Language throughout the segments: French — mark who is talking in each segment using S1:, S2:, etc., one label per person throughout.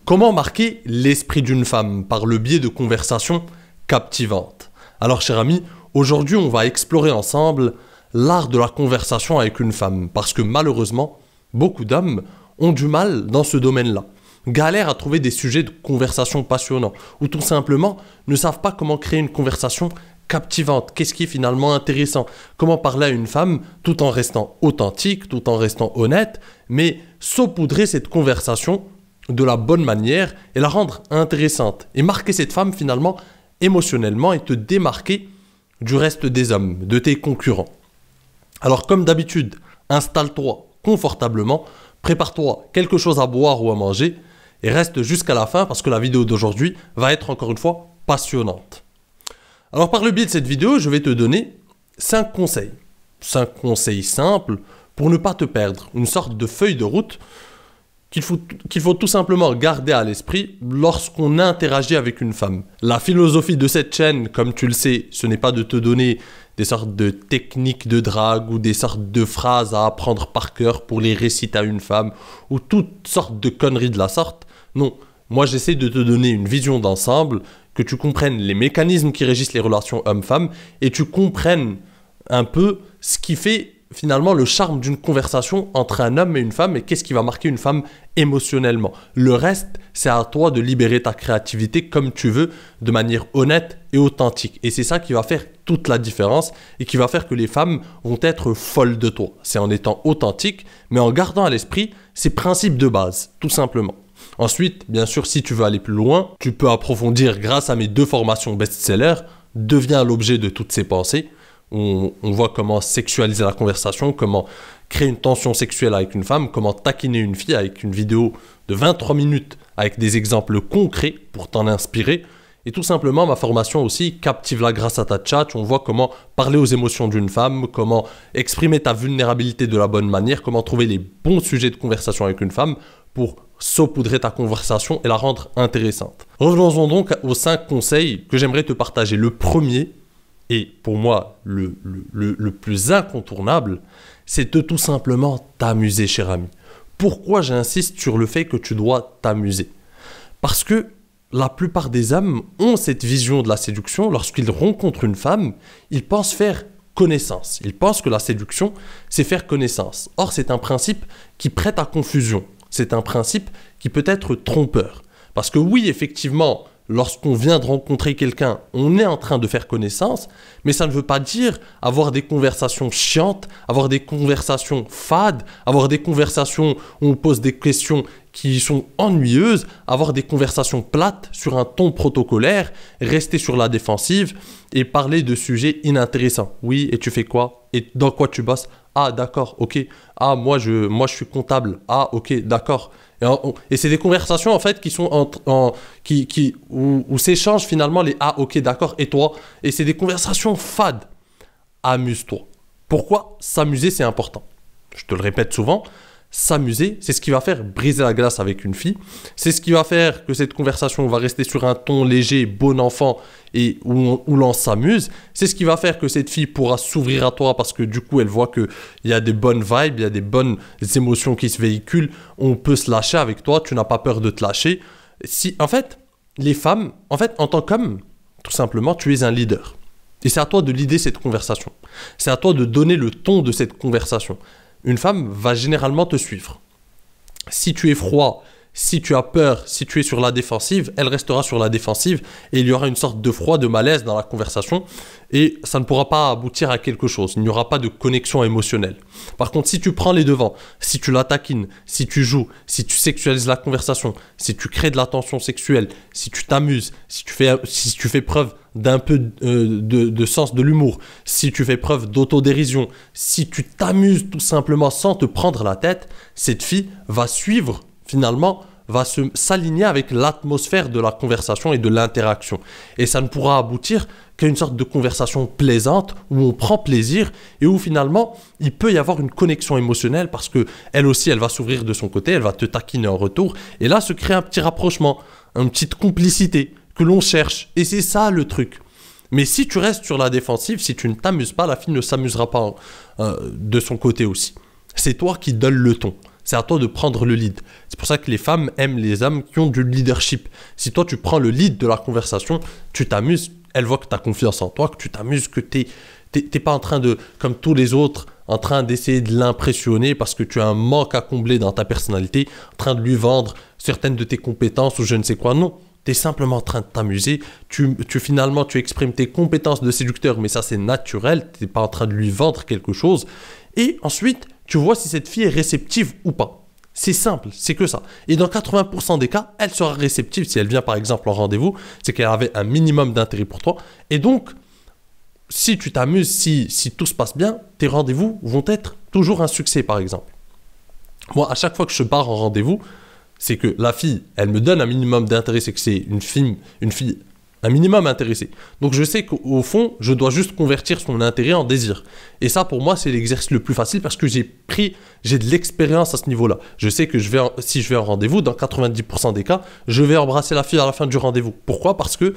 S1: Comment marquer l'esprit d'une femme par le biais de conversations captivantes? Alors, cher ami, aujourd'hui, on va explorer ensemble l'art de la conversation avec une femme. Parce que malheureusement, beaucoup d'hommes ont du mal dans ce domaine-là. Galèrent à trouver des sujets de conversation passionnants. Ou tout simplement ne savent pas comment créer une conversation captivante. Qu'est-ce qui est finalement intéressant? Comment parler à une femme tout en restant authentique, tout en restant honnête, mais saupoudrer cette conversation de la bonne manière et la rendre intéressante. Et marquer cette femme finalement émotionnellement et te démarquer du reste des hommes, de tes concurrents. Alors comme d'habitude, installe-toi confortablement, prépare-toi quelque chose à boire ou à manger et reste jusqu'à la fin parce que la vidéo d'aujourd'hui va être encore une fois passionnante. Alors par le biais de cette vidéo, je vais te donner 5 conseils. 5 conseils simples pour ne pas te perdre. Une sorte de feuille de route qu'il faut tout simplement garder à l'esprit lorsqu'on interagit avec une femme. La philosophie de cette chaîne, comme tu le sais, ce n'est pas de te donner des sortes de techniques de drague ou des sortes de phrases à apprendre par cœur pour les réciter à une femme ou toutes sortes de conneries de la sorte. Non, moi j'essaie de te donner une vision d'ensemble, que tu comprennes les mécanismes qui régissent les relations hommes-femmes et tu comprennes un peu ce qui fait finalement le charme d'une conversation entre un homme et une femme et qu'est-ce qui va marquer une femme émotionnellement. Le reste, c'est à toi de libérer ta créativité comme tu veux, de manière honnête et authentique. Et c'est ça qui va faire toute la différence et qui va faire que les femmes vont être folles de toi. C'est en étant authentique, mais en gardant à l'esprit ces principes de base, tout simplement. Ensuite, bien sûr, si tu veux aller plus loin, tu peux approfondir grâce à mes 2 formations best-seller, deviens l'objet de toutes ces pensées. On voit comment sexualiser la conversation, comment créer une tension sexuelle avec une femme, comment taquiner une fille avec une vidéo de 23 minutes avec des exemples concrets pour t'en inspirer. Et tout simplement, ma formation aussi, Captive-la grâce à ta chat. On voit comment parler aux émotions d'une femme, comment exprimer ta vulnérabilité de la bonne manière, comment trouver les bons sujets de conversation avec une femme pour saupoudrer ta conversation et la rendre intéressante. Revenons-en donc aux 5 conseils que j'aimerais te partager. Le premier, et pour moi, le plus incontournable, c'est de tout simplement t'amuser, cher ami. Pourquoi j'insiste sur le fait que tu dois t'amuser? Parce que la plupart des hommes ont cette vision de la séduction. Lorsqu'ils rencontrent une femme, ils pensent faire connaissance. Ils pensent que la séduction, c'est faire connaissance. Or, c'est un principe qui prête à confusion. C'est un principe qui peut être trompeur. Parce que oui, effectivement, lorsqu'on vient de rencontrer quelqu'un, on est en train de faire connaissance, mais ça ne veut pas dire avoir des conversations chiantes, avoir des conversations fades, avoir des conversations où on pose des questions qui sont ennuyeuses, avoir des conversations plates sur un ton protocolaire, rester sur la défensive et parler de sujets inintéressants. Oui, et tu fais quoi? Et dans quoi tu bosses? Ah, d'accord, ok. Ah, moi je suis comptable. Ah, ok, d'accord. Et c'est des conversations en fait qui sont où s'échangent finalement les ah ok d'accord et toi, et c'est des conversations fades. Amuse-toi. Pourquoi s'amuser c'est important? Je te le répète souvent, s'amuser c'est ce qui va faire briser la glace avec une fille, c'est ce qui va faire que cette conversation va rester sur un ton léger, bon enfant et où l'on s'amuse, c'est ce qui va faire que cette fille pourra s'ouvrir à toi parce que du coup elle voit qu'il y a des bonnes vibes, il y a des bonnes émotions qui se véhiculent, on peut se lâcher avec toi, tu n'as pas peur de te lâcher. En fait, les femmes, en tant qu'homme, tout simplement, tu es un leader. Et c'est à toi de leader cette conversation. C'est à toi de donner le ton de cette conversation. Une femme va généralement te suivre. Si tu es froid, si tu as peur, si tu es sur la défensive, elle restera sur la défensive et il y aura une sorte de froid, de malaise dans la conversation et ça ne pourra pas aboutir à quelque chose. Il n'y aura pas de connexion émotionnelle. Par contre, si tu prends les devants, si tu la taquines, si tu joues, si tu sexualises la conversation, si tu crées de la tension sexuelle, si tu t'amuses, si tu fais preuve d'un peu de sens de l'humour, si tu fais preuve d'autodérision, si tu t'amuses tout simplement sans te prendre la tête, cette fille va suivre finalement, va s'aligner avec l'atmosphère de la conversation et de l'interaction. Et ça ne pourra aboutir qu'à une sorte de conversation plaisante où on prend plaisir et où finalement il peut y avoir une connexion émotionnelle parce que elle aussi elle va s'ouvrir de son côté, elle va te taquiner en retour et là se crée un petit rapprochement, une petite complicité que l'on cherche et c'est ça le truc. Mais si tu restes sur la défensive, si tu ne t'amuses pas, la fille ne s'amusera pas de son côté aussi. C'est toi qui donnes le ton. C'est à toi de prendre le lead. C'est pour ça que les femmes aiment les hommes qui ont du leadership. Si toi, tu prends le lead de la conversation, tu t'amuses, elle voit que tu as confiance en toi, que tu t'amuses, que t'es pas en train de, comme tous les autres, en train d'essayer de l'impressionner parce que tu as un manque à combler dans ta personnalité, en train de lui vendre certaines de tes compétences ou je ne sais quoi. Non, tu es simplement en train de t'amuser. Finalement, tu exprimes tes compétences de séducteur, mais ça, c'est naturel. Tu n'es pas en train de lui vendre quelque chose. Et ensuite, tu vois si cette fille est réceptive ou pas. C'est simple, c'est que ça. Et dans 80% des cas, elle sera réceptive si elle vient par exemple en rendez-vous. C'est qu'elle avait un minimum d'intérêt pour toi. Et donc, si tu t'amuses, si tout se passe bien, tes rendez-vous vont être toujours un succès par exemple. Moi, à chaque fois que je pars en rendez-vous, c'est que la fille, elle me donne un minimum d'intérêt, c'est que c'est une fille un minimum intéressée. Donc je sais qu'au fond, je dois juste convertir son intérêt en désir. Et ça, pour moi, c'est l'exercice le plus facile parce que j'ai de l'expérience à ce niveau-là. Je sais que si je vais en rendez-vous, dans 90% des cas, je vais embrasser la fille à la fin du rendez-vous. Pourquoi ? Parce que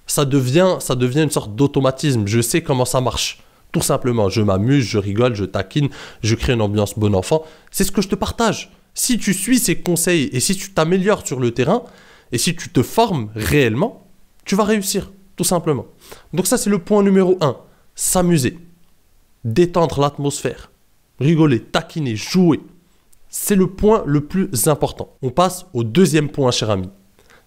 S1: ça devient une sorte d'automatisme. Je sais comment ça marche. Tout simplement, je m'amuse, je rigole, je taquine, je crée une ambiance bon enfant. C'est ce que je te partage. Si tu suis ces conseils et si tu t'améliores sur le terrain et si tu te formes réellement, tu vas réussir, tout simplement. Donc ça, c'est le point numéro 1. S'amuser, détendre l'atmosphère, rigoler, taquiner, jouer. C'est le point le plus important. On passe au deuxième point, cher ami.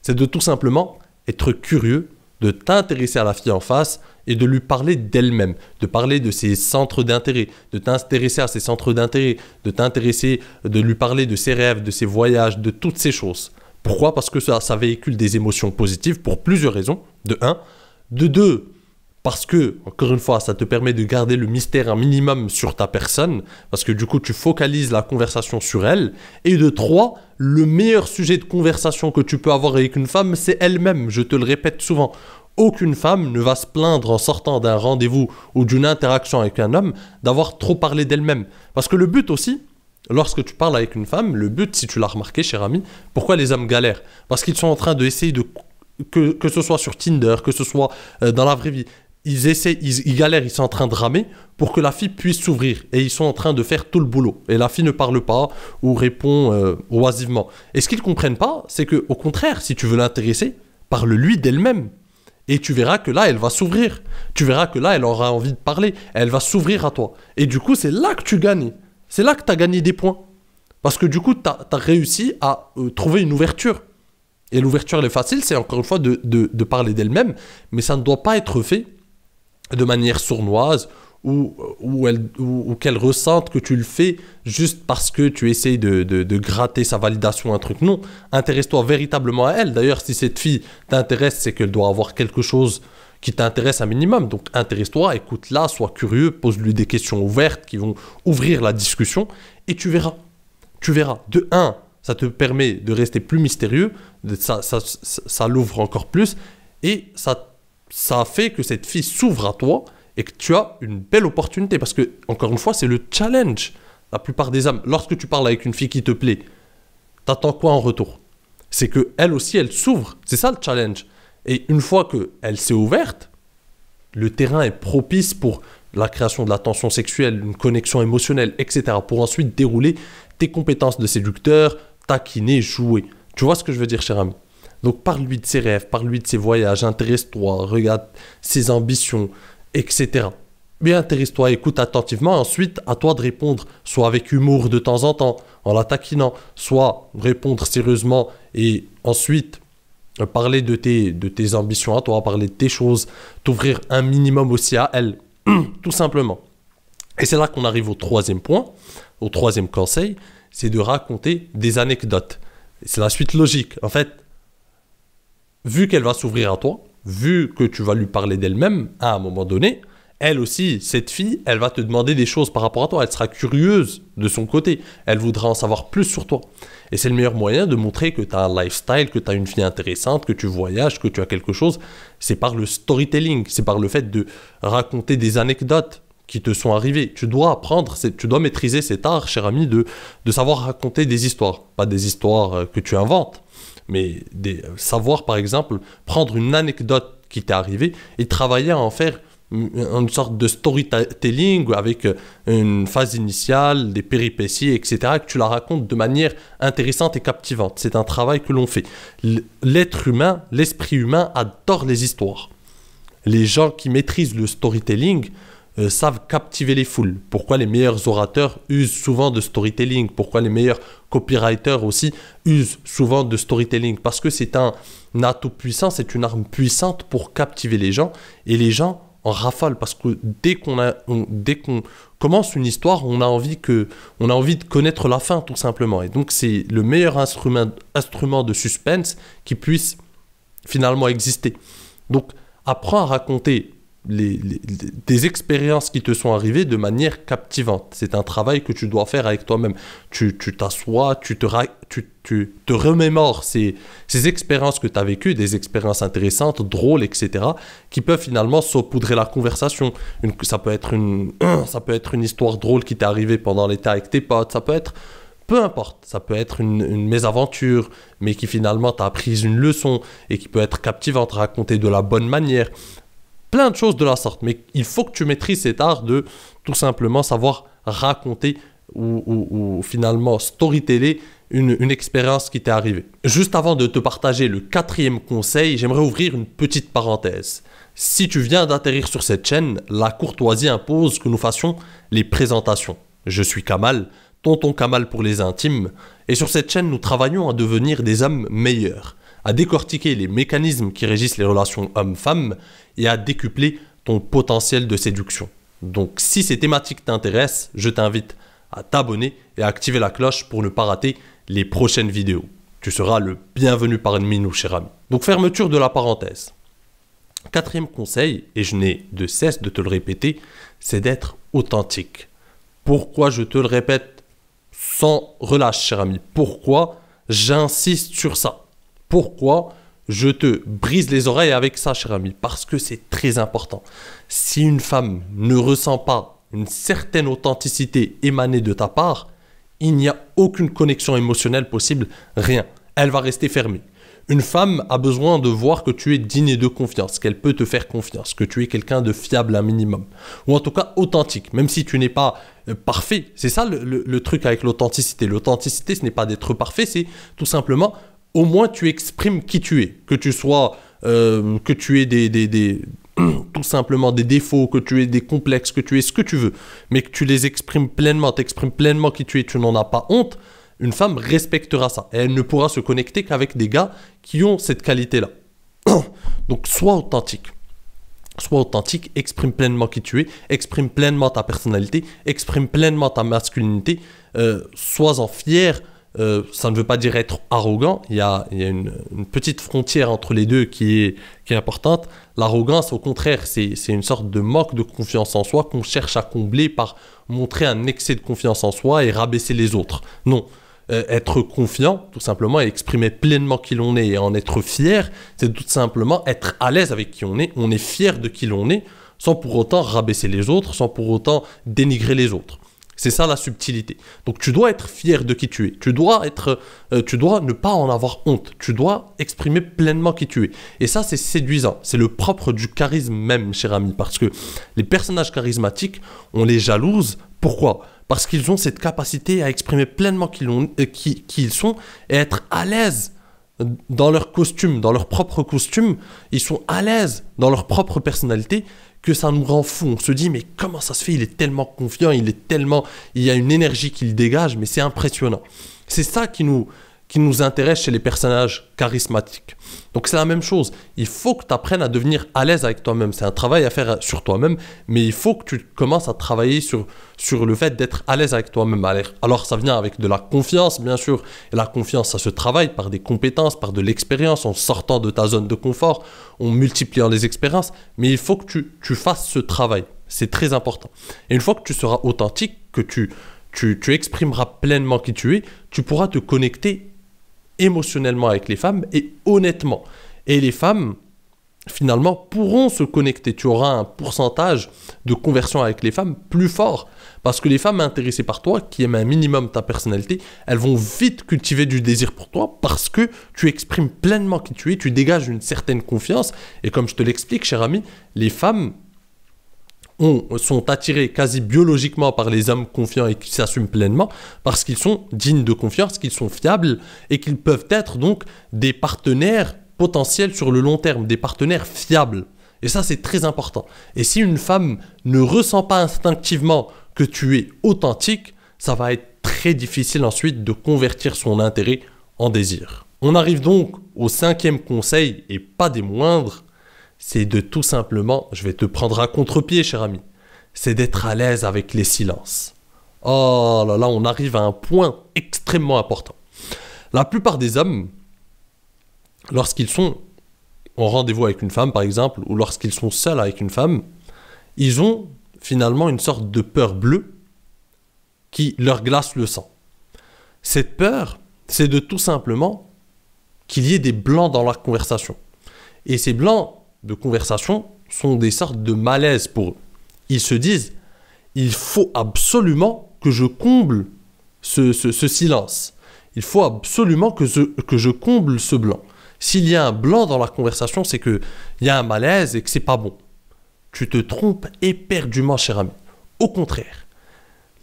S1: C'est de tout simplement être curieux, de t'intéresser à la fille en face et de lui parler d'elle-même, de parler de ses centres d'intérêt, de t'intéresser à ses centres d'intérêt, de lui parler de ses rêves, de ses voyages, de toutes ces choses. Pourquoi ? Parce que ça véhicule des émotions positives pour plusieurs raisons. De 1. De 2. Parce que, encore une fois, ça te permet de garder le mystère un minimum sur ta personne. Parce que du coup, tu focalises la conversation sur elle. Et de 3. Le meilleur sujet de conversation que tu peux avoir avec une femme, c'est elle-même. Je te le répète souvent. Aucune femme ne va se plaindre en sortant d'un rendez-vous ou d'une interaction avec un homme d'avoir trop parlé d'elle-même. Parce que le but aussi, lorsque tu parles avec une femme, le but, si tu l'as remarqué, cher ami, pourquoi les hommes galèrent ? Parce qu'ils sont en train d'essayer que ce soit sur Tinder, que ce soit dans la vraie vie, ils galèrent, ils sont en train de ramer pour que la fille puisse s'ouvrir. Et ils sont en train de faire tout le boulot. Et la fille ne parle pas ou répond oisivement. Et ce qu'ils ne comprennent pas, c'est qu'au contraire, si tu veux l'intéresser, parle-lui d'elle-même. Et tu verras que là, elle va s'ouvrir. Tu verras que là, elle aura envie de parler. Elle va s'ouvrir à toi. Et du coup, c'est là que tu gagnes. C'est là que tu as gagné des points. Parce que du coup, tu as réussi à trouver une ouverture. Et l'ouverture, elle est facile, c'est encore une fois de parler d'elle-même. Mais ça ne doit pas être fait de manière sournoise ou qu'elle ressente que tu le fais juste parce que tu essayes de gratter sa validation, un truc. Non, intéresse-toi véritablement à elle. D'ailleurs, si cette fille t'intéresse, c'est qu'elle doit avoir quelque chose qui t'intéresse un minimum. Donc intéresse-toi, écoute-la, sois curieux, pose-lui des questions ouvertes qui vont ouvrir la discussion et tu verras. Tu verras. De 1, ça te permet de rester plus mystérieux, ça l'ouvre encore plus et ça fait que cette fille s'ouvre à toi et que tu as une belle opportunité. Parce que, encore une fois, c'est le challenge. La plupart des hommes, lorsque tu parles avec une fille qui te plaît, t'attends quoi en retour ? C'est qu'elle aussi, elle s'ouvre. C'est ça le challenge. Et une fois qu'elle s'est ouverte, le terrain est propice pour la création de la tension sexuelle, une connexion émotionnelle, etc. Pour ensuite dérouler tes compétences de séducteur, taquiner, jouer. Tu vois ce que je veux dire, cher ami ? Donc parle-lui de ses rêves, parle-lui de ses voyages, intéresse-toi, regarde ses ambitions, etc. Mais intéresse-toi, écoute attentivement, ensuite à toi de répondre, soit avec humour de temps en temps, en la taquinant, soit répondre sérieusement et ensuite parler de tes ambitions à toi, parler de tes choses, t'ouvrir un minimum aussi à elle, tout simplement. Et c'est là qu'on arrive au troisième point, au troisième conseil, c'est de raconter des anecdotes. C'est la suite logique. En fait, vu qu'elle va s'ouvrir à toi, vu que tu vas lui parler d'elle-même, à un moment donné, elle aussi, cette fille, elle va te demander des choses par rapport à toi. Elle sera curieuse de son côté. Elle voudra en savoir plus sur toi. Et c'est le meilleur moyen de montrer que tu as un lifestyle, que tu as une fille intéressante, que tu voyages, que tu as quelque chose. C'est par le storytelling, c'est par le fait de raconter des anecdotes qui te sont arrivées. Tu dois apprendre, tu dois maîtriser cet art, cher ami, de savoir raconter des histoires. Pas des histoires que tu inventes, mais savoir, par exemple, prendre une anecdote qui t'est arrivée et travailler à en faire une sorte de storytelling avec une phase initiale, des péripéties, etc., que tu la racontes de manière intéressante et captivante. C'est un travail que l'on fait. L'être humain, l'esprit humain adore les histoires. Les gens qui maîtrisent le storytelling savent captiver les foules. Pourquoi les meilleurs orateurs usent souvent de storytelling? Pourquoi les meilleurs copywriters aussi usent souvent de storytelling? Parce que c'est un atout puissant, c'est une arme puissante pour captiver les gens, et les gens en rafale, parce que dès qu'on commence une histoire, on a envie de connaître la fin, tout simplement. Et donc c'est le meilleur instrument de suspense qui puisse finalement exister. Donc apprends à raconter des expériences qui te sont arrivées de manière captivante. C'est un travail que tu dois faire avec toi-même. Tu t'assois, tu te remémores ces expériences que tu as vécues, des expériences intéressantes, drôles, etc., qui peuvent finalement saupoudrer la conversation. Ça peut être une histoire drôle qui t'est arrivée pendant l'été avec tes potes, ça peut être... Peu importe, ça peut être une mésaventure, mais qui finalement t'a appris une leçon et qui peut être captivante, racontée de la bonne manière. Plein de choses de la sorte, mais il faut que tu maîtrises cet art de tout simplement savoir raconter ou finalement storyteller une expérience qui t'est arrivée. Juste avant de te partager le 4e conseil, j'aimerais ouvrir une petite parenthèse. Si tu viens d'atterrir sur cette chaîne, la courtoisie impose que nous fassions les présentations. Je suis Kamal, tonton Kamal pour les intimes, et sur cette chaîne nous travaillons à devenir des hommes meilleurs, à décortiquer les mécanismes qui régissent les relations hommes-femmes et à décupler ton potentiel de séduction. Donc si ces thématiques t'intéressent, je t'invite à t'abonner et à activer la cloche pour ne pas rater les prochaines vidéos. Tu seras le bienvenu parmi nous, cher ami. Donc fermeture de la parenthèse. 4e conseil, et je n'ai de cesse de te le répéter, c'est d'être authentique. Pourquoi je te le répète sans relâche, cher ami? Pourquoi j'insiste sur ça? Pourquoi je te brise les oreilles avec ça, cher ami? Parce que c'est très important. Si une femme ne ressent pas une certaine authenticité émanée de ta part, il n'y a aucune connexion émotionnelle possible, rien. Elle va rester fermée. Une femme a besoin de voir que tu es digne de confiance, qu'elle peut te faire confiance, que tu es quelqu'un de fiable un minimum. Ou en tout cas authentique, même si tu n'es pas parfait. C'est ça le truc avec l'authenticité. L'authenticité, ce n'est pas d'être parfait, c'est tout simplement... Au moins, tu exprimes qui tu es. Que tu sois, que tu aies tout simplement des défauts, que tu aies des complexes, que tu aies ce que tu veux, mais que tu les exprimes pleinement, t'exprimes pleinement qui tu es, tu n'en as pas honte, une femme respectera ça. Et elle ne pourra se connecter qu'avec des gars qui ont cette qualité-là. Donc, sois authentique. Sois authentique, exprime pleinement qui tu es, exprime pleinement ta personnalité, exprime pleinement ta masculinité, sois-en fier. Ça ne veut pas dire être arrogant, il y a une petite frontière entre les deux qui est importante. L'arrogance, au contraire, c'est une sorte de manque de confiance en soi qu'on cherche à combler par montrer un excès de confiance en soi et rabaisser les autres. Non, être confiant, tout simplement, et exprimer pleinement qui l'on est et en être fier, c'est tout simplement être à l'aise avec qui on est fier de qui l'on est, sans pour autant rabaisser les autres, sans pour autant dénigrer les autres. C'est ça la subtilité. Donc tu dois être fier de qui tu es. Tu dois ne pas en avoir honte. Tu dois exprimer pleinement qui tu es. Et ça, c'est séduisant. C'est le propre du charisme même, cher ami. Parce que les personnages charismatiques, on les jalouse. Pourquoi? Parce qu'ils ont cette capacité à exprimer pleinement qui ils sont et être à l'aise dans leur costume, dans leur propre costume. Ils sont à l'aise dans leur propre personnalité, que ça nous rend fou. On se dit, mais comment ça se fait? Il est tellement confiant, il y a une énergie qu'il dégage, mais c'est impressionnant. C'est ça qui nous intéresse chez les personnages charismatiques. Donc c'est la même chose. Il faut que tu apprennes à devenir à l'aise avec toi-même. C'est un travail à faire sur toi-même, mais il faut que tu commences à travailler sur le fait d'être à l'aise avec toi-même. Alors ça vient avec de la confiance, bien sûr. Et la confiance, ça se travaille par des compétences, par de l'expérience, en sortant de ta zone de confort, en multipliant les expériences. Mais il faut que tu fasses ce travail. C'est très important. Et une fois que tu seras authentique, que tu exprimeras pleinement qui tu es, tu pourras te connecter émotionnellement avec les femmes et honnêtement. Et les femmes, finalement, pourront se connecter. Tu auras un pourcentage de conversion avec les femmes plus fort. Parce que les femmes intéressées par toi, qui aiment un minimum ta personnalité, elles vont vite cultiver du désir pour toi parce que tu exprimes pleinement qui tu es, tu dégages une certaine confiance. Et comme je te l'explique, cher ami, les femmes sont attirés quasi biologiquement par les hommes confiants et qui s'assument pleinement parce qu'ils sont dignes de confiance, qu'ils sont fiables et qu'ils peuvent être donc des partenaires potentiels sur le long terme, des partenaires fiables. Et ça, c'est très important. Et si une femme ne ressent pas instinctivement que tu es authentique, ça va être très difficile ensuite de convertir son intérêt en désir. On arrive donc au 5e conseil, et pas des moindres, c'est de tout simplement, je vais te prendre à contre-pied, cher ami, c'est d'être à l'aise avec les silences. Oh là là, on arrive à un point extrêmement important. La plupart des hommes, lorsqu'ils sont en rendez-vous avec une femme, par exemple, ou lorsqu'ils sont seuls avec une femme, ils ont finalement une sorte de peur bleue qui leur glace le sang. Cette peur, c'est de tout simplement qu'il y ait des blancs dans la conversation. Et ces blancs de conversation sont des sortes de malaise pour eux. Ils se disent, il faut absolument que je comble ce silence. Il faut absolument que je comble ce blanc. S'il y a un blanc dans la conversation, c'est qu'il y a un malaise et que c'est pas bon. Tu te trompes éperdument, cher ami. Au contraire,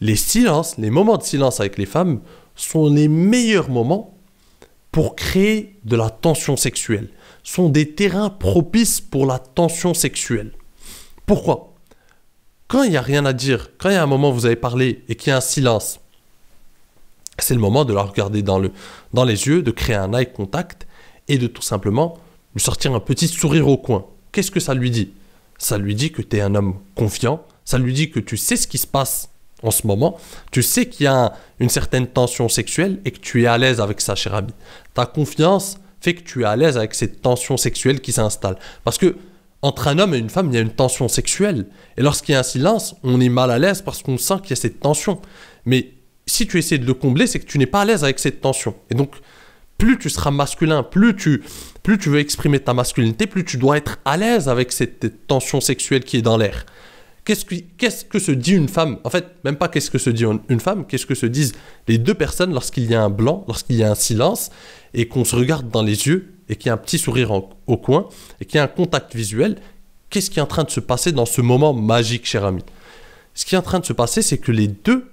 S1: les silences, les moments de silence avec les femmes sont les meilleurs moments pour créer de la tension sexuelle. Sont des terrains propices pour la tension sexuelle. Pourquoi ? Quand il n'y a rien à dire, quand il y a un moment où vous avez parlé et qu'il y a un silence, c'est le moment de la regarder dans les yeux, de créer un eye contact et de tout simplement lui sortir un petit sourire au coin. Qu'est-ce que ça lui dit ? Ça lui dit que tu es un homme confiant, ça lui dit que tu sais ce qui se passe en ce moment, tu sais qu'il y a une certaine tension sexuelle et que tu es à l'aise avec ça, cher ami. Ta confiance fait que tu es à l'aise avec cette tension sexuelle qui s'installe. Parce que entre un homme et une femme, il y a une tension sexuelle. Et lorsqu'il y a un silence, on est mal à l'aise parce qu'on sent qu'il y a cette tension. Mais si tu essaies de le combler, c'est que tu n'es pas à l'aise avec cette tension. Et donc, plus tu seras masculin, plus tu veux exprimer ta masculinité, plus tu dois être à l'aise avec cette tension sexuelle qui est dans l'air. Qu'est-ce que se dit une femme ? En fait, même pas qu'est-ce que se dit une femme, qu'est-ce que se disent les deux personnes lorsqu'il y a un blanc, lorsqu'il y a un silence, et qu'on se regarde dans les yeux, et qu'il y a un petit sourire au coin, et qu'il y a un contact visuel. Qu'est-ce qui est en train de se passer dans ce moment magique, cher ami ? Ce qui est en train de se passer, c'est que les deux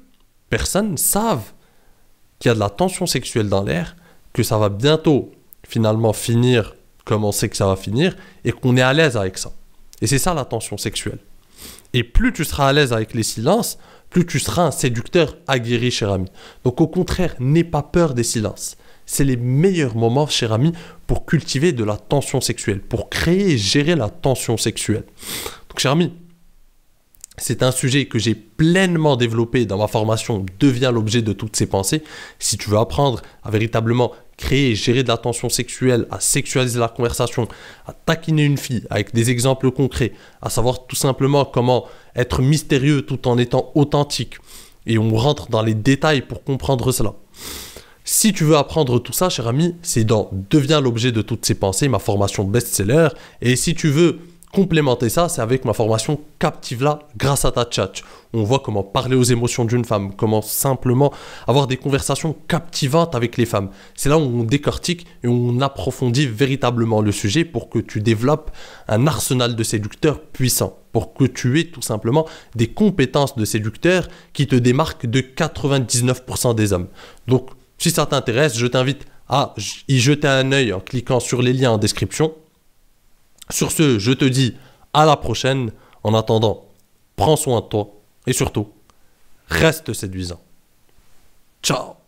S1: personnes savent qu'il y a de la tension sexuelle dans l'air, que ça va bientôt finalement finir comme on sait que ça va finir, et qu'on est à l'aise avec ça. Et c'est ça la tension sexuelle. Et plus tu seras à l'aise avec les silences, plus tu seras un séducteur aguerri, cher ami. Donc au contraire, n'aie pas peur des silences. C'est les meilleurs moments, cher ami, pour cultiver de la tension sexuelle, pour créer et gérer la tension sexuelle. Donc cher ami, c'est un sujet que j'ai pleinement développé dans ma formation « Deviens l'objet de toutes ces pensées ». Si tu veux apprendre à véritablement créer et gérer de la tension sexuelle, à sexualiser la conversation, à taquiner une fille avec des exemples concrets, à savoir tout simplement comment être mystérieux tout en étant authentique. Et on rentre dans les détails pour comprendre cela. Si tu veux apprendre tout ça, cher ami, c'est dans « Deviens l'objet de toutes ces pensées », ma formation best-seller. Et si tu veux complémenter ça, c'est avec ma formation Captive-la grâce à ta chat. On voit comment parler aux émotions d'une femme, comment simplement avoir des conversations captivantes avec les femmes. C'est là où on décortique et on approfondit véritablement le sujet pour que tu développes un arsenal de séducteurs puissant, pour que tu aies tout simplement des compétences de séducteur qui te démarquent de 99% des hommes. Donc, si ça t'intéresse, je t'invite à y jeter un œil en cliquant sur les liens en description. Sur ce, je te dis à la prochaine. En attendant, prends soin de toi et surtout, reste séduisant. Ciao!